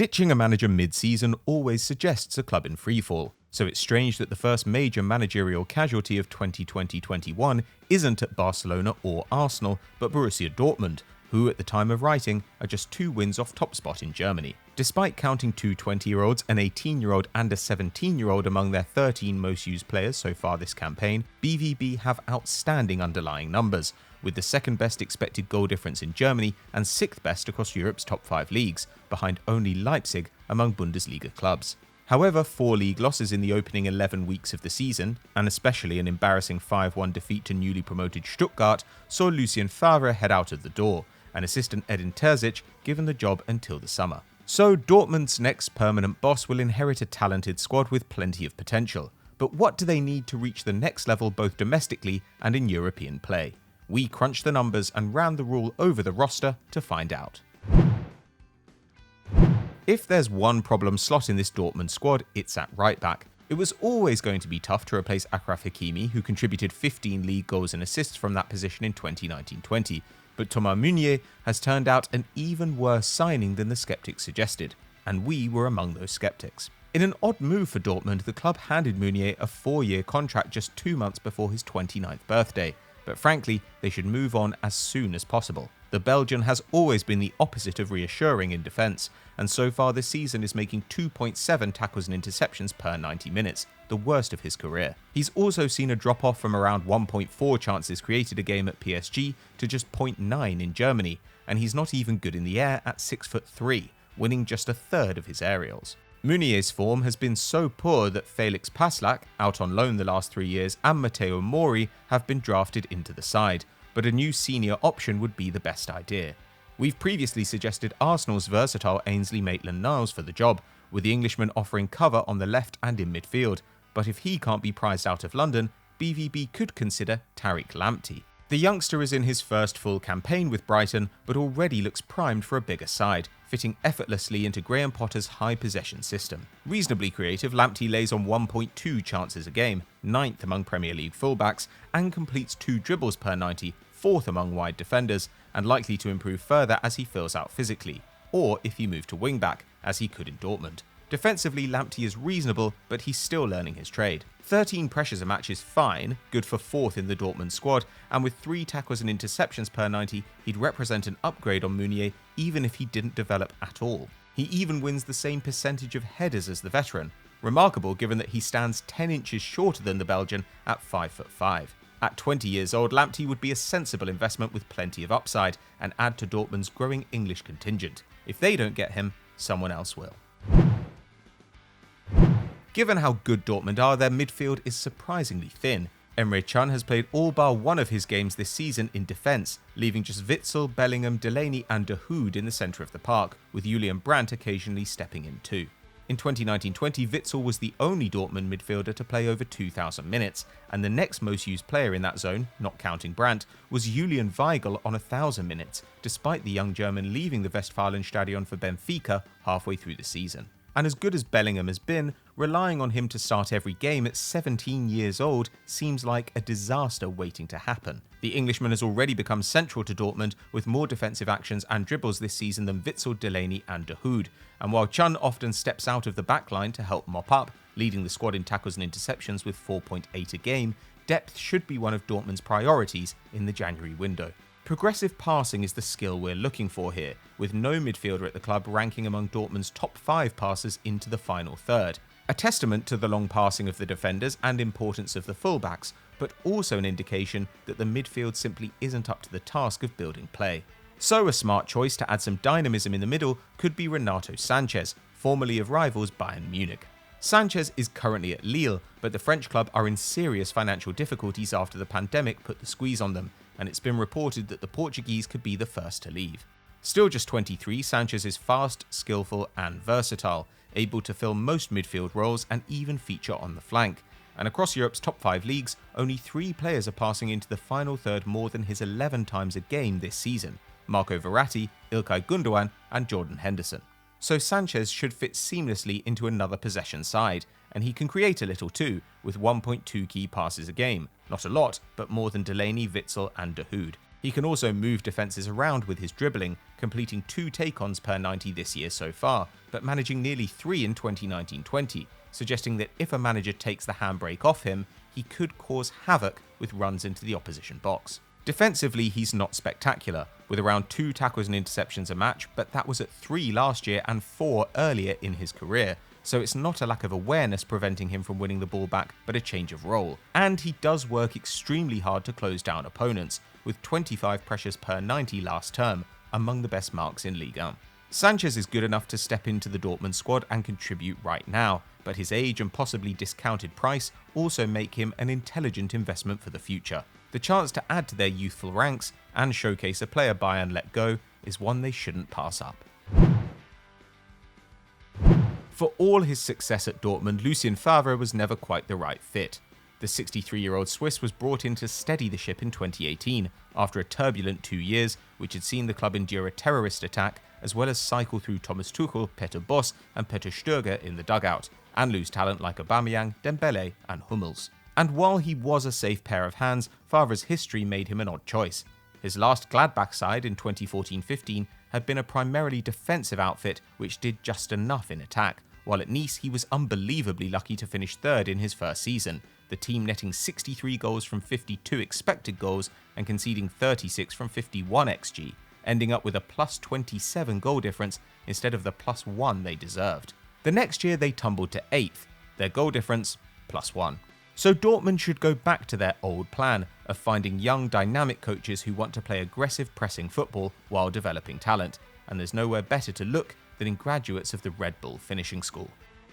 Ditching a manager mid-season always suggests a club in freefall, so it's strange that the first major managerial casualty of 2020-21 isn't at Barcelona or Arsenal, but Borussia Dortmund, who at the time of writing are just 2 wins off top spot in Germany. Despite counting 2 20-year-olds, an 18-year-old and a 17-year-old among their 13 most used players so far this campaign, BVB have outstanding underlying numbers, with the second best expected goal difference in Germany and 6th best across Europe's top 5 leagues, behind only Leipzig among Bundesliga clubs. However, 4 league losses in the opening 11 weeks of the season, and especially an embarrassing 5-1 defeat to newly promoted Stuttgart, saw Lucien Favre head out of the door, and assistant Edin Terzic given the job until the summer. So Dortmund's next permanent boss will inherit a talented squad with plenty of potential. But what do they need to reach the next level both domestically and in European play? We crunched the numbers and ran the rule over the roster to find out. If there's one problem slot in this Dortmund squad, it's at right back. It was always going to be tough to replace Achraf Hakimi, who contributed 15 league goals and assists from that position in 2019-20. But Thomas Meunier has turned out an even worse signing than the skeptics suggested, and we were among those skeptics. In an odd move for Dortmund, the club handed Meunier a 4-year contract just 2 months before his 29th birthday, but frankly, they should move on as soon as possible. The Belgian has always been the opposite of reassuring in defence, and so far this season is making 2.7 tackles and interceptions per 90 minutes, the worst of his career. He's also seen a drop-off from around 1.4 chances created a game at PSG to just 0.9 in Germany, and he's not even good in the air at 6'3", winning just a third of his aerials. Meunier's form has been so poor that Felix Passlack, out on loan the last 3 years, and Matteo Mori have been drafted into the side, but a new senior option would be the best idea. We've previously suggested Arsenal's versatile Ainsley Maitland-Niles for the job, with the Englishman offering cover on the left and in midfield, but if he can't be prized out of London, BVB could consider Tariq Lamptey. The youngster is in his first full campaign with Brighton, but already looks primed for a bigger side, fitting effortlessly into Graham Potter's high possession system. Reasonably creative, Lamptey lays on 1.2 chances a game, 9th among Premier League fullbacks, and completes 2 dribbles per 90, 4th among wide defenders, and likely to improve further as he fills out physically, or if he moved to wing-back, as he could in Dortmund. Defensively, Lamptey is reasonable, but he's still learning his trade. 13 pressures a match is fine, good for 4th in the Dortmund squad, and with 3 tackles and interceptions per 90, he'd represent an upgrade on Meunier even if he didn't develop at all. He even wins the same percentage of headers as the veteran, remarkable given that he stands 10 inches shorter than the Belgian at 5'5". At 20 years old, Lamptey would be a sensible investment with plenty of upside, and add to Dortmund's growing English contingent. If they don't get him, someone else will. Given how good Dortmund are, their midfield is surprisingly thin. Emre Can has played all bar one of his games this season in defence, leaving just Witsel, Bellingham, Delaney and De Hood in the centre of the park, with Julian Brandt occasionally stepping in too. In 2019-20, Witsel was the only Dortmund midfielder to play over 2,000 minutes, and the next most used player in that zone, not counting Brandt, was Julian Weigl on 1,000 minutes, despite the young German leaving the Westfalenstadion for Benfica halfway through the season. And as good as Bellingham has been, relying on him to start every game at 17 years old seems like a disaster waiting to happen. The Englishman has already become central to Dortmund with more defensive actions and dribbles this season than Witsel, Delaney and De Hood, and while Can often steps out of the backline to help mop up, leading the squad in tackles and interceptions with 4.8 a game, depth should be one of Dortmund's priorities in the January window. Progressive passing is the skill we're looking for here, with no midfielder at the club ranking among Dortmund's top 5 passers into the final third. A testament to the long passing of the defenders and importance of the fullbacks, but also an indication that the midfield simply isn't up to the task of building play. So a smart choice to add some dynamism in the middle could be Renato Sanches, formerly of rivals Bayern Munich. Sanches is currently at Lille, but the French club are in serious financial difficulties after the pandemic put the squeeze on them, and it's been reported that the Portuguese could be the first to leave. Still just 23, Sanches is fast, skillful and versatile, able to fill most midfield roles and even feature on the flank. And across Europe's top 5 leagues, only 3 players are passing into the final third more than his 11 times a game this season: Marco Verratti, Ilkay Gundogan and Jordan Henderson. So Sanches should fit seamlessly into another possession side, and he can create a little too, with 1.2 key passes a game. Not a lot, but more than Delaney, Witsel and De Hood. He can also move defences around with his dribbling, completing 2 take-ons per 90 this year so far, but managing nearly 3 in 2019-20, suggesting that if a manager takes the handbrake off him, he could cause havoc with runs into the opposition box. Defensively, he's not spectacular, with around 2 tackles and interceptions a match, but that was at 3 last year and 4 earlier in his career, so it's not a lack of awareness preventing him from winning the ball back, but a change of role. And he does work extremely hard to close down opponents, with 25 pressures per 90 last term, among the best marks in Ligue 1. Sanches is good enough to step into the Dortmund squad and contribute right now, but his age and possibly discounted price also make him an intelligent investment for the future. The chance to add to their youthful ranks and showcase a player Bayern let go is one they shouldn't pass up. For all his success at Dortmund, Lucien Favre was never quite the right fit. The 63-year-old Swiss was brought in to steady the ship in 2018, after a turbulent 2 years which had seen the club endure a terrorist attack as well as cycle through Thomas Tuchel, Peter Bosz and Peter Stöger in the dugout, and lose talent like Aubameyang, Dembele and Hummels. And while he was a safe pair of hands, Favre's history made him an odd choice. His last Gladbach side in 2014-15 had been a primarily defensive outfit which did just enough in attack, while at Nice he was unbelievably lucky to finish 3rd in his first season, the team netting 63 goals from 52 expected goals and conceding 36 from 51 xG, ending up with a plus 27 goal difference instead of the plus 1 they deserved. The next year they tumbled to 8th, their goal difference plus 1. So Dortmund should go back to their old plan of finding young dynamic coaches who want to play aggressive pressing football while developing talent, and there's nowhere better to look than in graduates of the Red Bull finishing school.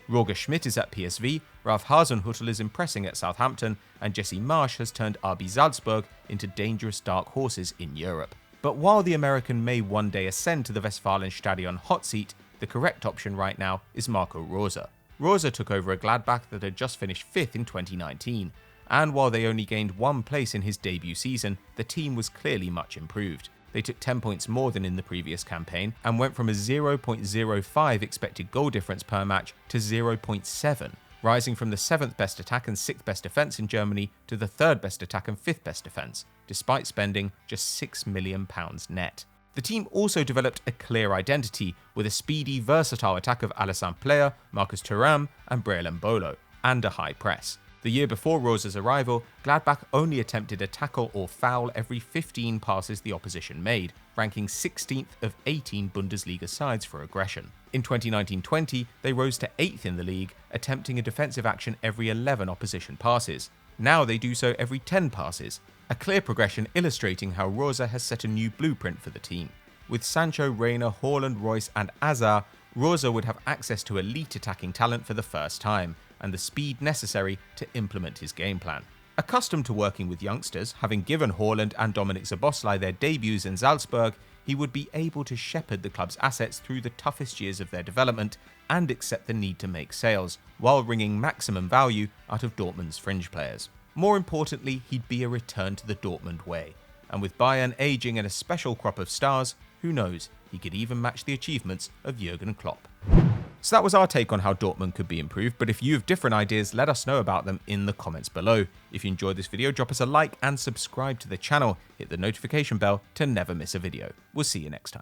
Roger Schmidt is at PSV, Ralf Hasenhüttl is impressing at Southampton, and Jesse Marsch has turned RB Salzburg into dangerous dark horses in Europe. But while the American may one day ascend to the Westfalenstadion hot seat, the correct option right now is Marco Rose. Rose took over a Gladbach that had just finished 5th in 2019, and while they only gained 1 place in his debut season, the team was clearly much improved. They took 10 points more than in the previous campaign and went from a 0.05 expected goal difference per match to 0.7, rising from the 7th best attack and 6th best defence in Germany to the 3rd best attack and 5th best defence, despite spending just £6 million net. The team also developed a clear identity with a speedy, versatile attack of Alassane Plea, Marcus Thuram and Breel Mbolo, and a high press. The year before Rose's arrival, Gladbach only attempted a tackle or foul every 15 passes the opposition made, ranking 16th of 18 Bundesliga sides for aggression. In 2019-20, they rose to 8th in the league, attempting a defensive action every 11 opposition passes. Now they do so every 10 passes, a clear progression illustrating how Rose has set a new blueprint for the team. With Sancho, Reyna, Haaland, Royce and Hazard, Rose would have access to elite attacking talent for the first time, and the speed necessary to implement his game plan. Accustomed to working with youngsters, having given Haaland and Dominik Szoboszlai their debuts in Salzburg, he would be able to shepherd the club's assets through the toughest years of their development and accept the need to make sales, while wringing maximum value out of Dortmund's fringe players. More importantly, he'd be a return to the Dortmund way, and with Bayern aging and a special crop of stars, who knows, he could even match the achievements of Jurgen Klopp. So that was our take on how Dortmund could be improved, but if you have different ideas, let us know about them in the comments below. If you enjoyed this video, drop us a like and subscribe to the channel. Hit the notification bell to never miss a video. We'll see you next time.